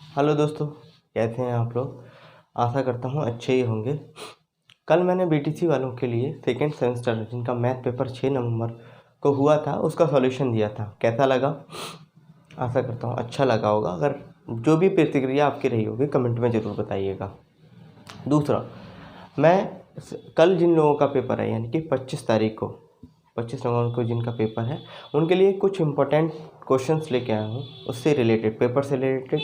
Hello दोस्तों, कैसे हैं आप लोग। आशा करता हूँ अच्छे ही होंगे। कल मैंने बीटीसी वालों के लिए सेकेंड सेमेस्टर जिनका मैथ पेपर 6 नवंबर को हुआ था उसका सॉल्यूशन दिया था। कैसा लगा? आशा करता हूँ अच्छा लगा होगा। अगर जो भी प्रतिक्रिया आपकी रही होगी कमेंट में ज़रूर बताइएगा। दूसरा, मैं कल जिन लोगों का पेपर है यानी कि 25 नवंबर को जिनका पेपर है उनके लिए कुछ इम्पोर्टेंट क्वेश्चंस लेके आया हूँ। उससे रिलेटेड, पेपर से रिलेटेड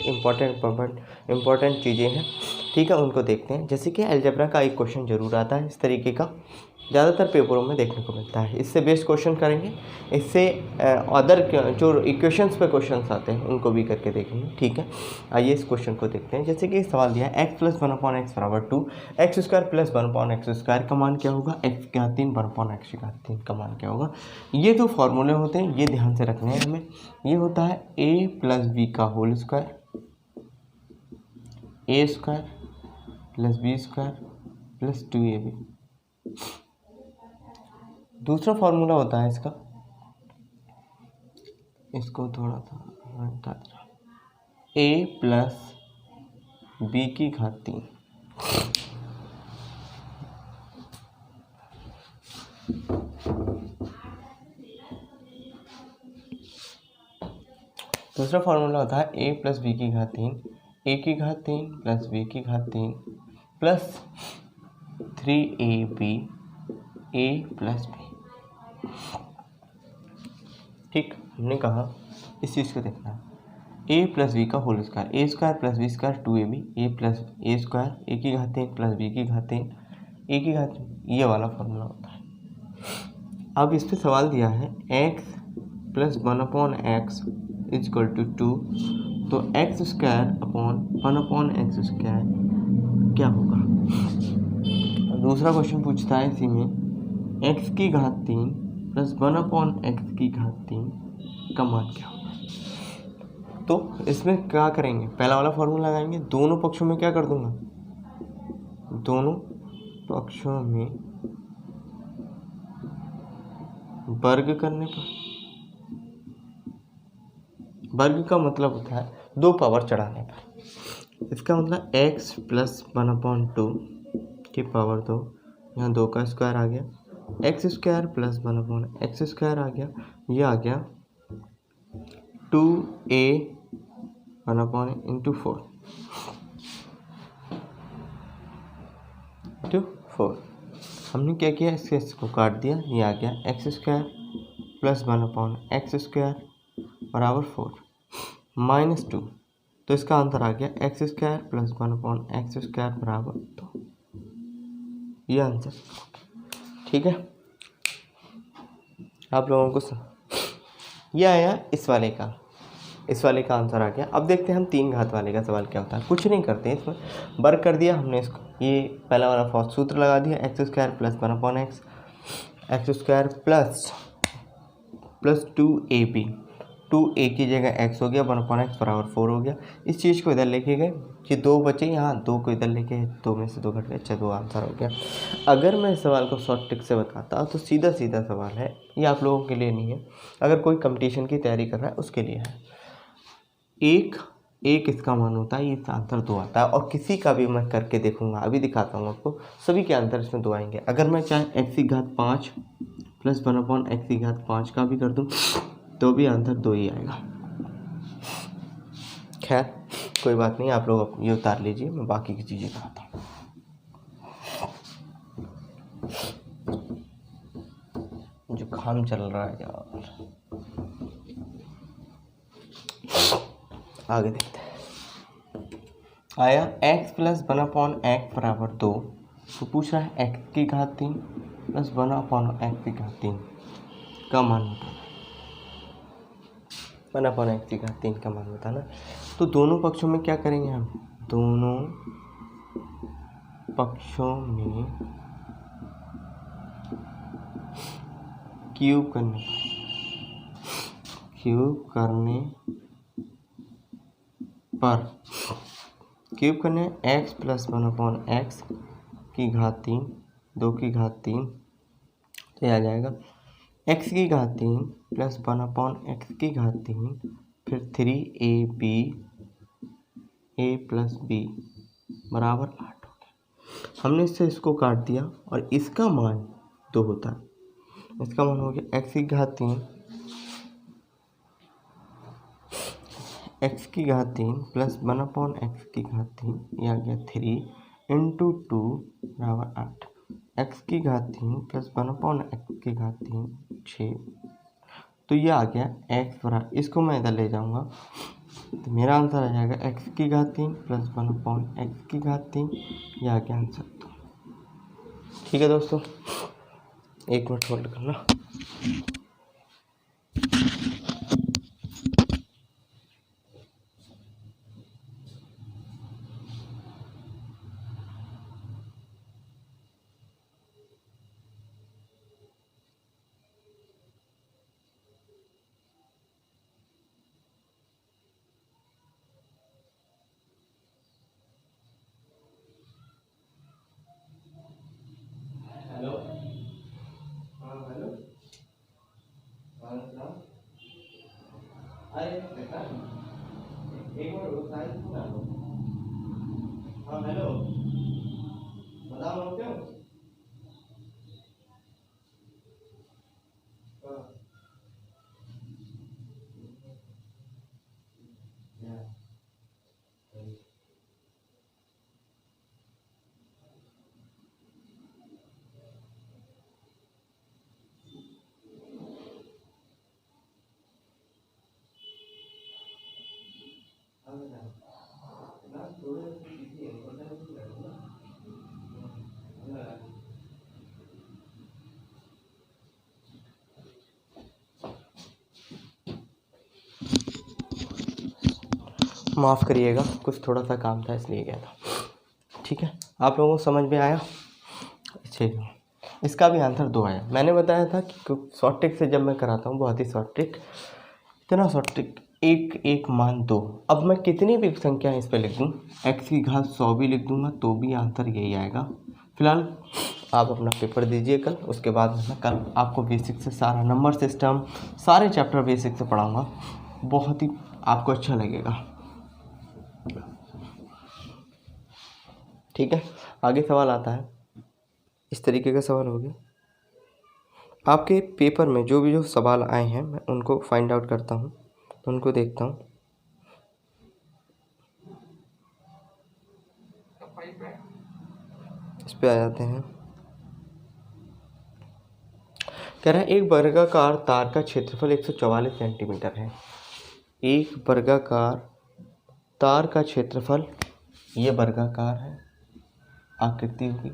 इम्पोर्टेंट चीज़ें हैं, ठीक है। उनको देखते हैं। जैसे कि अलजेब्रा का एक क्वेश्चन ज़रूर आता है इस तरीके का, ज़्यादातर पेपरों में देखने को मिलता है। इससे बेस्ड क्वेश्चन करेंगे। इससे अदर जो इक्वेशंस पे क्वेश्चंस आते हैं उनको भी करके देखेंगे, ठीक है। आइए इस क्वेश्चन को देखते हैं। जैसे कि सवाल दिया है x + 1/x = 2, x² + 1/x² का मान क्या होगा, x की घात 3 1/x3 का मान क्या होगा। ये जो फॉर्मूले होते हैं ये ध्यान से रखने हैं हमें। ये होता है a + b का whole square, a² + b² + 2ab। दूसरा फॉर्मूला होता है इसका, इसको थोड़ा सा हटा देना, a + b की घात 3। दूसरा फॉर्मूला होता है a + b की घात 3, a की घात 3 + b की घात 3 + 3ab a + b। ठीक, हमने कहा इस चीज़ को देखना है। a + b का whole square, a² + b² 2ab, a + a² a की घात 3 + b की घात 3 a की घात, ये वाला फॉर्मूला होता है। अब इस पे सवाल दिया है x + 1/x = 2, तो x² / 1/x² क्या होगा। दूसरा क्वेश्चन पूछता है इसी में x की घात 3 + 1/x की घात 3 का मान क्या होगा। तो इसमें क्या करेंगे, पहला वाला फॉर्मूला लगाएंगे। दोनों पक्षों में क्या कर दूंगा, दोनों पक्षों में वर्ग करने पर, वर्ग का मतलब होता है 2 पावर चढ़ाने पर। इसका मतलब x + 1/2 की पावर 2, यहाँ 2 का स्क्वायर आ गया, x² + 1/x² आ गया, ये आ गया 2a 1/4 × 4। हमने क्या किया, इसको काट दिया, ये आ गया x² + 1/x² = 4 -2। तो इसका आंसर आ गया x² + 1/x² = 2। ये आंसर, ठीक है। आप लोगों को ये आया इस वाले का आंसर आ गया। अब देखते हैं हम 3 घात वाले का सवाल क्या होता है। कुछ नहीं करते हैं, इसमें वर्ग कर दिया हमने इसको। ये पहला वाला फर्स्ट सूत्र लगा दिया, x² + 1/x x² + 2ab, 2a की जगह x हो गया, 1/x = 4 हो गया। इस चीज़ को इधर लेके गए कि 2 बचे, यहाँ 2 को इधर लेके 2 में से 2 घट गए, अच्छा 2 आंसर हो गया। अगर मैं इस सवाल को शॉर्ट ट्रिक से बताता तो सीधा सवाल है, ये आप लोगों के लिए नहीं है, अगर कोई कंपटीशन की तैयारी कर रहा है उसके लिए है। एक इसका मान होता है, इसका आंसर 2 आता है। और किसी का भी मैं करके देखूंगा, अभी दिखाता हूँ आपको, सभी के आंसर इसमें 2 आएंगे। अगर मैं चाहे x की घात 5 + 1/x की घात 5 का भी कर दूँ तो भी आंसर 2 ही आएगा। खैर कोई बात नहीं, आप लोग ये उतार लीजिए, मैं बाकी की चीज़ें कराता हूँ। जुकाम चल रहा है यार, आगे देखते हैं। आया x + 1/x = 2, तो पूछ रहा है x की घात 3 + 1/x की घात 3 का मान बताना, 1/x की घात 3 का मान बताना। तो दोनों पक्षों में क्या करेंगे हम, दोनों पक्षों में क्यूब करने x + 1/x की घात 3 2 की घात 3, तो आ जाएगा x की घात 3 + 1/x की घात 3 फिर 3ab ए प्लस बी बराबर 8 हो गया। हमने इससे इसको काट दिया और इसका मान 2 होता है। इसका मान हो गया x की घात 3 प्लस 1/x की घात 3, यह आ गया 3 इंटू 2 बराबर 8। x की घात 3 प्लस 1/x की घात 3 6। तो ये आ गया x बराबर, इसको मैं इधर ले जाऊंगा तो मेरा आंसर आ जाएगा x की घात 3 प्लस 1/x की घात 3, ये आ गया आंसर 2। ठीक है दोस्तों, 1 मिनट होल्ड करना। हेलो, हाँ हेलो, अरे देखा एक मिनट रुक, साइड में आ लो। हाँ हेलो, बताओ आप क्यों? हाँ माफ़ करिएगा, कुछ थोड़ा सा काम था इसलिए गया था। ठीक है, आप लोगों को समझ में आया? ठीक है, इसका भी आंसर 2 आया। मैंने बताया था कि शॉर्ट ट्रिक से जब मैं कराता हूँ, बहुत ही शॉर्ट ट्रिक, इतना शॉर्ट ट्रिक, एक मान 2। अब मैं कितनी भी संख्या इस पर लिख दूँ, x की घात 100 भी लिख दूँगा तो भी आंसर यही आएगा। फिलहाल आप अपना पेपर दीजिए कल, उसके बाद मैं कल आपको बेसिक से सारा नंबर सिस्टम, सारे चैप्टर बेसिक से पढ़ाऊँगा। बहुत ही आपको अच्छा लगेगा। ठीक है, आगे सवाल आता है। इस तरीके का सवाल हो गया। आपके पेपर में जो सवाल आए हैं मैं उनको फाइंड आउट करता हूँ, उनको देखता हूँ। इस पे आ जाते हैं। कह रहा है एक वर्गाकार तार का क्षेत्रफल 144 सेंटीमीटर है। एक वर्गाकार तार का क्षेत्रफल, ये वर्गाकार है, आकृति होगी।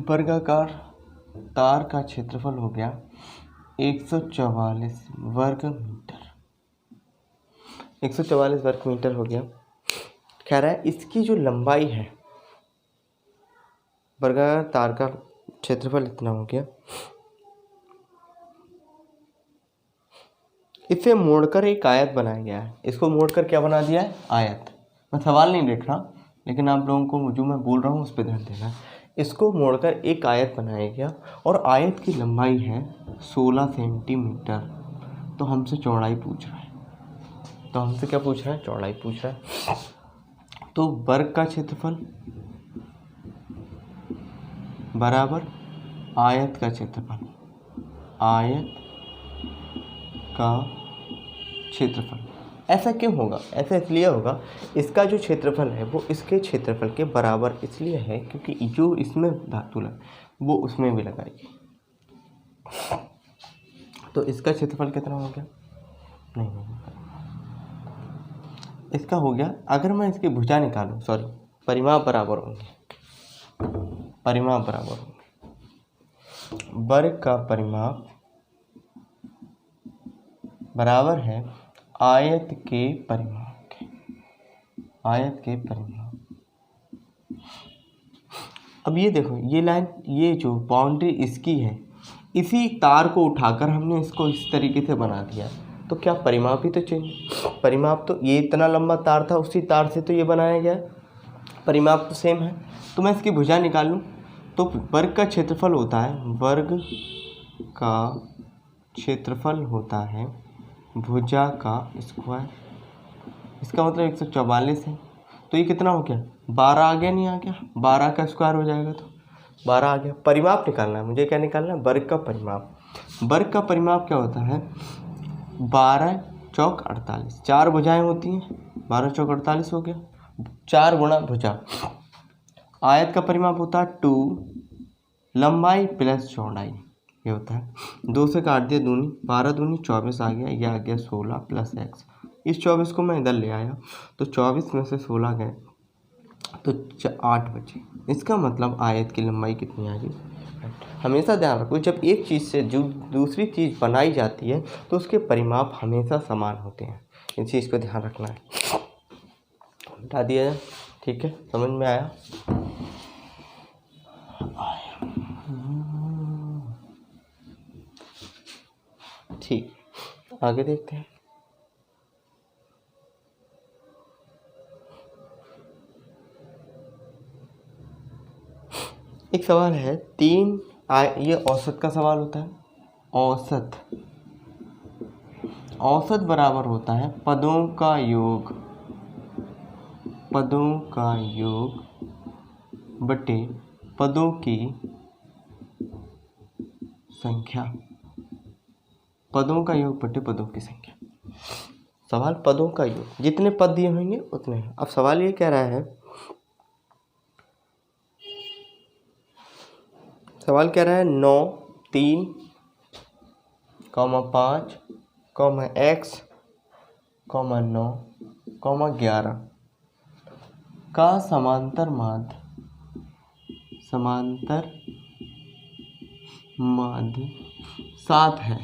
वर्गाकार तार का क्षेत्रफल हो गया 144 वर्ग मीटर। 144 वर्ग मीटर हो गया। कह रहा है इसकी जो लंबाई है, वर्गाकार तार का क्षेत्रफल इतना हो गया। इसे मोड़कर एक आयत बनाया गया है। इसको मोड़कर क्या बना दिया है? आयत। मैं सवाल नहीं लिख रहा, लेकिन आप लोगों को जो मैं बोल रहा हूँ उस पर ध्यान देना है। इसको मोड़कर एक आयत बनाया गया और आयत की लंबाई है 16 सेंटीमीटर। तो हमसे चौड़ाई पूछ रहा है। तो हमसे क्या पूछ रहा है? चौड़ाई पूछ रहा है। तो वर्ग का क्षेत्रफल बराबर आयत का क्षेत्रफल, आयत का क्षेत्रफल। ऐसा क्यों होगा? ऐसा इसलिए होगा, इसका जो क्षेत्रफल है वो इसके क्षेत्रफल के बराबर इसलिए है क्योंकि जो इसमें धातु है वो उसमें भी लगाएगी। तो इसका क्षेत्रफल कितना हो गया? नहीं, इसका हो गया, अगर मैं इसकी भुजा निकालूं, सॉरी, परिमाप बराबर होंगे, परिमाप बराबर होंगे। वर्ग का परिमाप बराबर है आयत के परिमाप के, आयत के परिमाप। अब ये देखो, ये लाइन, ये जो बाउंड्री इसकी है, इसी तार को उठाकर हमने इसको इस तरीके से बना दिया। तो क्या परिमाप ही तो चेंज, परिमाप तो ये इतना लंबा तार था, उसी तार से तो ये बनाया गया, परिमाप तो सेम है। तो मैं इसकी भुजा निकाल लूँ तो वर्ग का क्षेत्रफल होता है, वर्ग का क्षेत्रफल होता है भुजा का स्क्वायर। इसका मतलब 144 है। तो ये कितना हो गया, 12 आ गया, नहीं आ गया, 12 का स्क्वायर हो जाएगा तो 12 आ गया। परिमाप निकालना है मुझे, क्या निकालना है, वर्ग का परिमाप। वर्ग का परिमाप क्या होता है, 12 चौक 48, 4 भुजाएं होती हैं, 12 चौक 48 हो गया, 4 गुणा भुजा। आयत का परिमाप होता है 2 लंबाई प्लस चौड़ाई, ये होता है 2 से काट दिया दूनी, 12 दूनी 24 आ गया, ये आ गया 16 प्लस x। इस 24 को मैं इधर ले आया तो 24 में से 16 गए तो 8 बचे। इसका मतलब आयत की लंबाई कितनी आ गई। हमेशा ध्यान रखो, जब एक चीज़ से जो दूसरी चीज़ बनाई जाती है तो उसके परिमाप हमेशा समान होते हैं, इस चीज़ को ध्यान रखना है। हटा दिया जाए, ठीक है, समझ में आया। ठीक, आगे देखते हैं। एक सवाल है ये औसत का सवाल होता है। औसत बराबर होता है पदों का योग बटे पदों की संख्या। पदों का योग बटे पदों की संख्या। सवाल पदों का योग, जितने पद दिए होंगे उतने। अब सवाल ये कह रहा है, सवाल कह रहा है 9 3 5 x 9 11 का समांतर माध्य 7 है।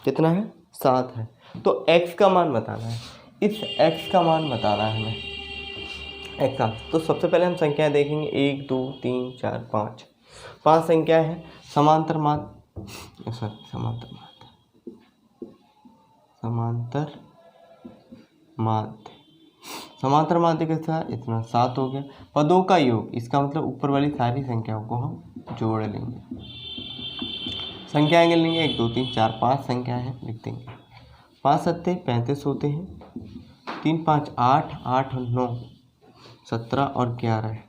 कितना है, 7 है। तो x का मान बताना है, इस x का मान बताना है हमें, x का। तो सबसे पहले हम संख्याएं देखेंगे, 1 2 3 4 5, 5 संख्या है। समांतर माध्य कैसा, इतना 7 हो गया। पदों का योग, इसका मतलब ऊपर वाली सारी संख्याओं को हम जोड़ लेंगे। संख्याएं लेंगे 1 2 3 4 5 संख्या है, लिख देंगे। 5 सत्ते 35 होते हैं, 3 5 8 8 और 9 17 और 11 है,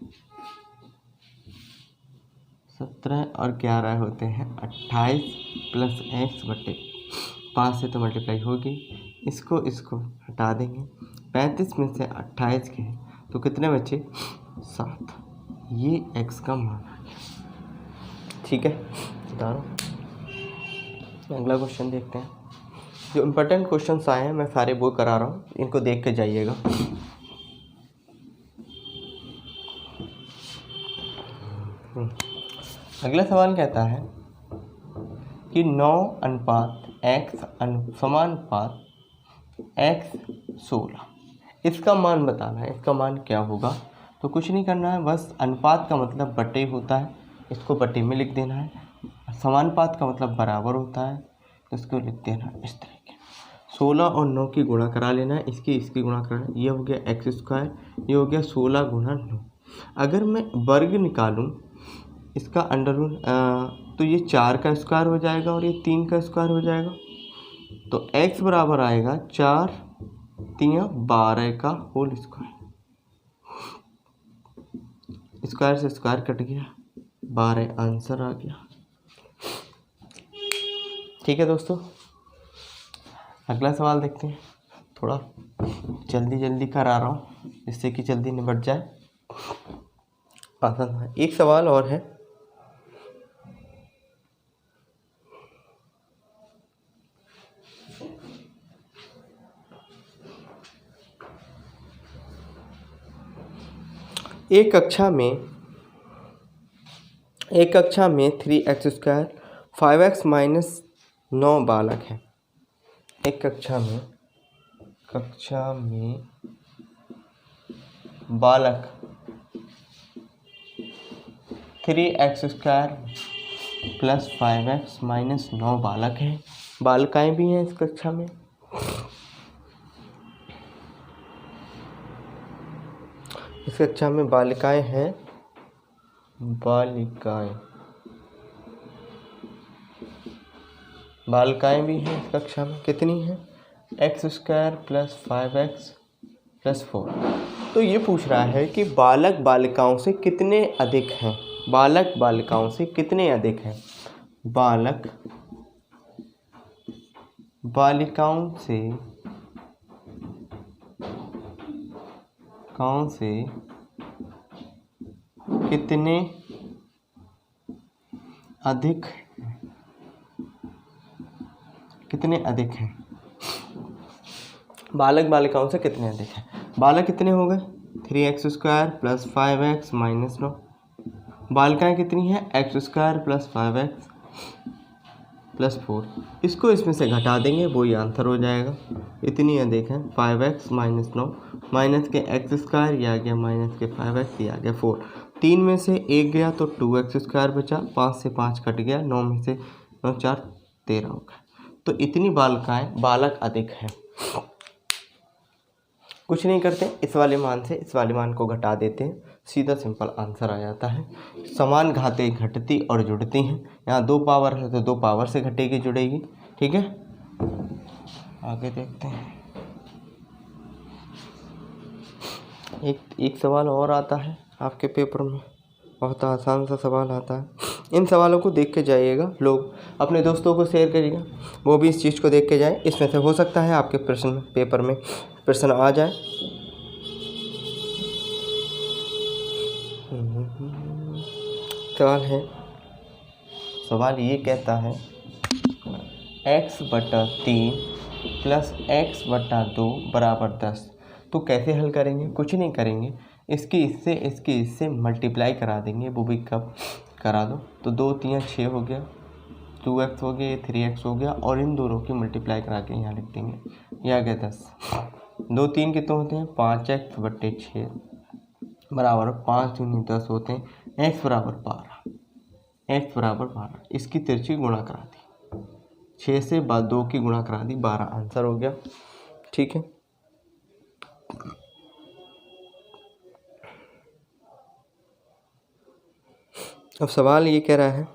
17 और 11 होते हैं 28 प्लस x बटे 5 से तो मल्टीप्लाई होगी। इसको हटा देंगे, 35 में से 28 के तो कितने बचे, 7। ये x का मान आ गया। ठीक है, बता रहा हूँ। अगला क्वेश्चन देखते हैं। जो इम्पोर्टेंट क्वेश्चंस आए हैं मैं सारे वो करा रहा हूँ, इनको देख के जाइएगा। अगला सवाल कहता है कि 9 अनुपात x समानुपात x 16, इसका मान बताना है। इसका मान क्या होगा, तो कुछ नहीं करना है, बस अनुपात का मतलब बटे होता है, इसको बटे में लिख देना है। समानुपात का मतलब बराबर होता है, इसको लिख देना इस तरीके। 16 और 9 की गुणा करा लेना है, इसकी गुणा करना है। ये हो गया x स्क्वायर, ये हो गया 16 गुणा 9। अगर मैं वर्ग निकालूं इसका अंडररूट, तो ये 4 का स्क्वायर हो जाएगा और ये 3 का स्क्वायर हो जाएगा। तो x बराबर आएगा 4 3 12 का होल स्क्वायर। स्क्वायर से स्क्वायर कट गया, 12 आंसर आ गया। ठीक है दोस्तों, अगला सवाल देखते हैं। थोड़ा जल्दी करा रहा हूँ जिससे कि जल्दी निपट जाए, आसान है। एक सवाल और है, एक कक्षा में 3x स्क्वायर 5x माइनस 9 बालक है। एक कक्षा में बालक 3x square plus 5x minus 9 बालक हैं, बालिकाएं भी हैं इस कक्षा में। इस कक्षा में बालिकाएं हैं, बालिकाएँ भी हैं इस कक्षा में, कितनी हैं? x² + 5x + 4। तो ये पूछ रहा है कि बालक बालिकाओं से कितने अधिक हैं, बालक बालिकाओं से कितने अधिक हैं। बालक बालिकाओं से कितने अधिक हैं, बालक बालिकाओं से कितने अधिक हैं। बालक कितने हो गए? 3x² + 5x - 9। बालिकाएँ कितनी हैं? x² + 5x + 4। इसको इसमें से घटा देंगे, वो ही आंसर हो जाएगा। इतनी अधिक है 5x - 9 माइनस के x², ये आ गया माइनस के 5x, ये आ गया 4। 3 में से 1 गया तो 2x² बचा, 5 से 5 कट गया, 9 में से 9 4 13 हो गया। तो इतनी बालक अधिक हैं। कुछ नहीं करते, इस वाले मान से इस वाले मान को घटा देते हैं, सीधा सिंपल आंसर आ जाता है। समान घातें घटती और जुड़ती हैं। यहाँ 2 पावर है तो 2 पावर से घटेगी जुड़ेगी। ठीक है, आगे देखते हैं। एक सवाल और आता है आपके पेपर में, बहुत आसान सा सवाल आता है। इन सवालों को देख के जाइएगा, लोग अपने दोस्तों को शेयर करिएगा, वो भी इस चीज़ को देख के जाए। इसमें से हो सकता है आपके प्रश्न पेपर में प्रश्न आ जाए। सवाल ये कहता है x/3 + x/2 = 10। तो कैसे हल करेंगे? कुछ नहीं करेंगे, इसके इससे मल्टीप्लाई करा देंगे। वो भी कब करा दो, तो 2 3 6 हो गया, 2x हो गया, 3x हो गया, और इन दोनों की मल्टीप्लाई करा के यहाँ लिख देंगे, यह आ गया 10। 2 3 कितने होते हैं? 5x/6 बराबर 5 दूनी 10 होते हैं। x बराबर 12। इसकी तिरछी गुणा करा दी, 6 से 2 की गुणा करा दी, 12 आंसर हो गया। ठीक है, अब सवाल ये कह रहा है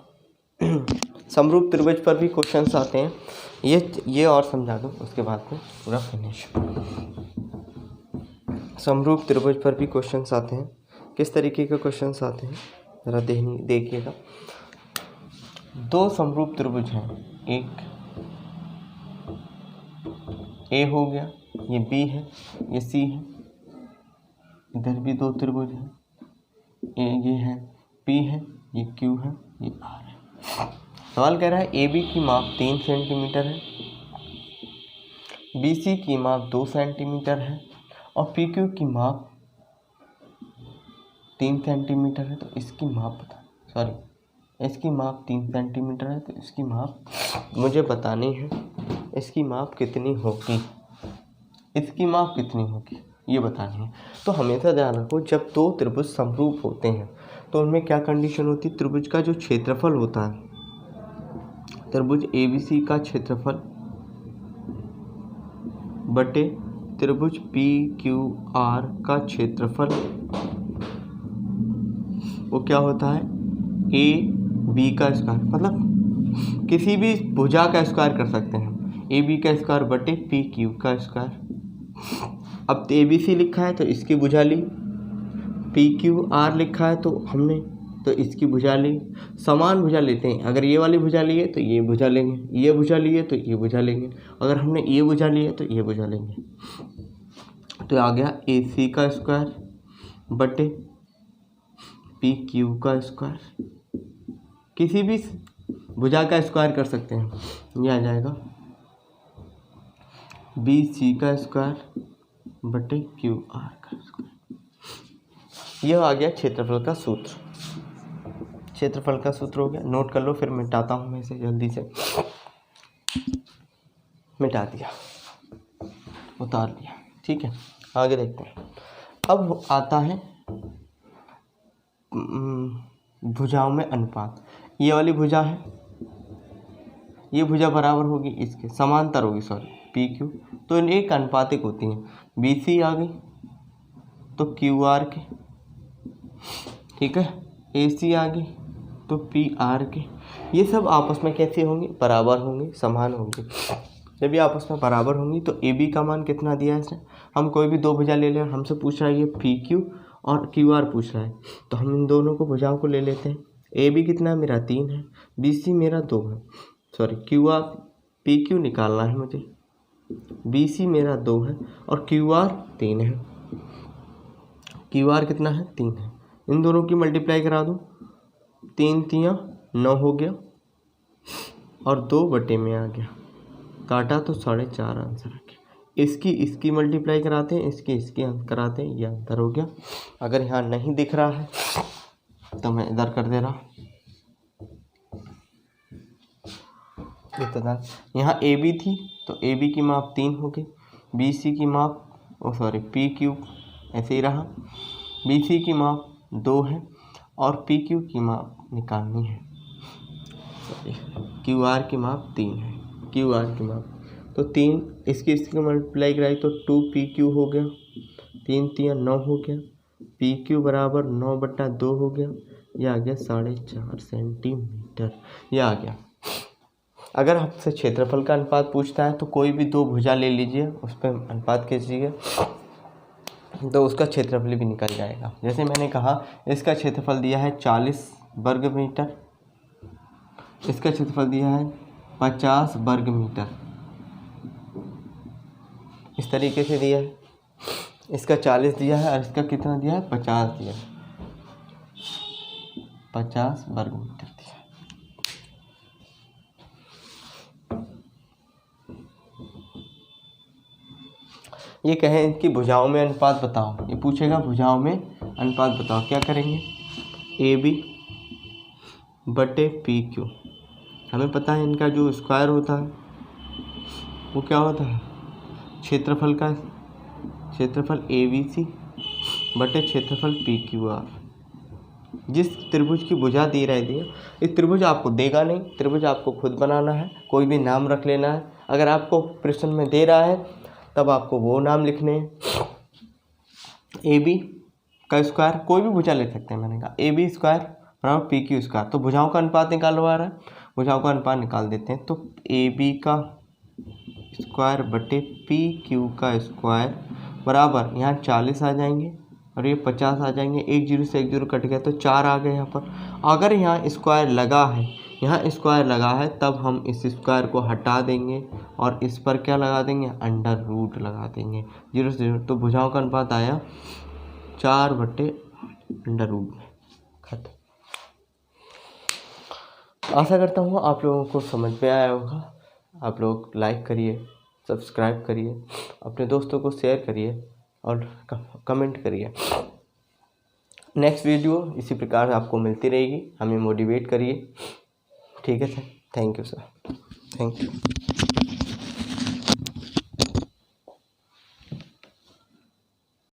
समरूप त्रिभुज पर भी क्वेश्चंस आते हैं। ये और समझा दो, उसके बाद में पूरा फिनिश। समरूप त्रिभुज पर भी क्वेश्चंस आते हैं। किस तरीके के क्वेश्चंस आते हैं ज़रा देखिएगा। 2 समरूप त्रिभुज हैं, एक A हो गया, ये B है, ये C है। इधर भी 2 त्रिभुज हैं, ये है P है, ये Q है, ये R है। सवाल कह रहा है AB की माप 3 सेंटीमीटर है, BC की माप 2 सेंटीमीटर है और PQ की माप 3 सेंटीमीटर है। तो इसकी माप इसकी माप 3 सेंटीमीटर है, तो इसकी माप मुझे बतानी है। इसकी माप कितनी होगी, ये बतानी है। तो हमेशा ध्यान रखो, जब 2 त्रिभुज समरूप होते हैं तो उनमें क्या कंडीशन होती है? त्रिभुज का जो क्षेत्रफल होता है, त्रिभुज ABC का क्षेत्रफल बटे त्रिभुज PQR का क्षेत्रफल, वो क्या होता है? AB का स्क्वायर। मतलब किसी भी भुजा का स्क्वायर कर सकते हैं, AB का स्क्वायर बटे PQ का स्क्वायर। अब ABC लिखा है तो इसकी भुजा ली, PQR लिखा है तो हमने तो इसकी भुजा ली। समान भुजा लेते हैं, अगर ये वाली भुजा लिए तो ये भुजा लेंगे, ये भुजा लिए तो ये भुजा लेंगे, अगर हमने ये भुजा लिए तो ये भुजा लेंगे। तो आ गया AC का स्क्वायर बटे PQ का स्क्वायर। किसी भी भुजा का स्क्वायर कर सकते हैं, ये आ जाएगा BC का स्क्वायर बटे QR का स्क्वायर। यह आ गया क्षेत्रफल का सूत्र। क्षेत्रफल का सूत्र हो गया, नोट कर लो, फिर मिटाता हूँ मैं इसे जल्दी से। मिटा दिया, उतार दिया। ठीक है, आगे देखते हैं। अब आता है भुजाओं में अनुपात। ये वाली भुजा है, ये भुजा बराबर होगी इसके, समांतर होगी PQ, तो इन एक अनुपातिक होती हैं। BC आ गई तो QR के, ठीक है, AC आ गई तो पी आर के ये सब आपस में कैसे होंगे, बराबर होंगे, समान होंगे। जब ये आपस में बराबर होंगी तो ए बी का मान कितना दिया है इसने, हम कोई भी दो भुजा ले लें, हमसे पूछ रहा है ये पी क्यू और क्यू आर पूछ रहा है, तो हम इन दोनों को भुजाओं को ले लेते हैं। ए बी कितना है मेरा 3 है, बी सी मेरा 2 है, sorry Q R P Q निकालना है मुझे, बी सी मेरा 2 है और क्यू आर 3 है। क्यू आर कितना है 3 है, इन दोनों की मल्टीप्लाई करा दूँ, 3 3 9 हो गया और 2 बटे में आ गया, काटा तो 4.5 आंसर आ गया। इसकी मल्टीप्लाई कराते हैं, इसकी कराते हैं, ये आंसर हो गया। अगर यहाँ नहीं दिख रहा है तो मैं इधर कर दे रहा, इतना यहाँ ए बी थी तो ए बी की माप 3 हो गई, बी सी की माप पी क्यू ऐसे ही रहा, बी सी की माप 2 है और पी क्यू की माप निकालनी है, क्यू आर की माप 3 है, क्यू आर की माप तो 3, इसकी मल्टीप्लाई कराई तो 2 पी क्यू हो गया, 3 3 9 हो गया, पी क्यू बराबर 9/2 हो गया, यह आ गया 4.5 सेंटीमीटर, यह आ गया। अगर आपसे क्षेत्रफल का अनुपात पूछता है तो कोई भी दो भुजा ले लीजिए, उस पर अनुपात खींचिए तो उसका क्षेत्रफल भी निकल जाएगा। जैसे मैंने कहा इसका क्षेत्रफल दिया है 40 वर्ग मीटर, इसका क्षेत्रफल दिया है 50 वर्ग मीटर, इस तरीके से दिया है, इसका 40 दिया है और इसका कितना दिया है 50 दिया है, 50 वर्ग मीटर दिया है। ये कहें कि भुजाओं में अनुपात बताओ, ये पूछेगा भुजाओं में अनुपात बताओ, क्या करेंगे, ए बी बटे पी क्यू, हमें पता है इनका जो स्क्वायर होता है वो क्या होता है, क्षेत्रफल का क्षेत्रफल ए बी सी बटे क्षेत्रफल पी क्यू आर। जिस त्रिभुज की भुजा दी रहती है, इस त्रिभुज आपको देगा नहीं, त्रिभुज आपको खुद बनाना है, कोई भी नाम रख लेना है। अगर आपको प्रश्न में दे रहा है तब आपको वो नाम लिखने हैं। ए बी का स्क्वायर, कोई भी भुजा ले सकते हैं, मैंने कहा ए बी स्क्वायर बराबर पी क्यू स्क्वायर, तो भुजाओं का अनुपात निकालवा रहा है, भुजाओं का अनुपात निकाल देते हैं। तो ए बी का स्क्वायर बटे पी क्यू का स्क्वायर बराबर, यहाँ 40 आ जाएंगे और ये 50 आ जाएंगे, एक जीरो से एक जीरो कट गया तो 4 आ गए यहाँ पर। अगर यहाँ स्क्वायर लगा है, यहाँ स्क्वायर लगा है, तब हम इस स्क्वायर को हटा देंगे और इस पर क्या लगा देंगे, अंडर रूट लगा देंगे, 0 से 0, तो भुजाओं का अनुपात आया 4/8 अंडर रूट में, खत्म। आशा करता हूँ आप लोगों को समझ में आया होगा। आप लोग लाइक करिए, सब्सक्राइब करिए, अपने दोस्तों को शेयर करिए और कमेंट करिए। नेक्स्ट वीडियो इसी प्रकार आपको मिलती रहेगी, हमें मोटिवेट करिए। ठीक है sir, thank you sir, thank you.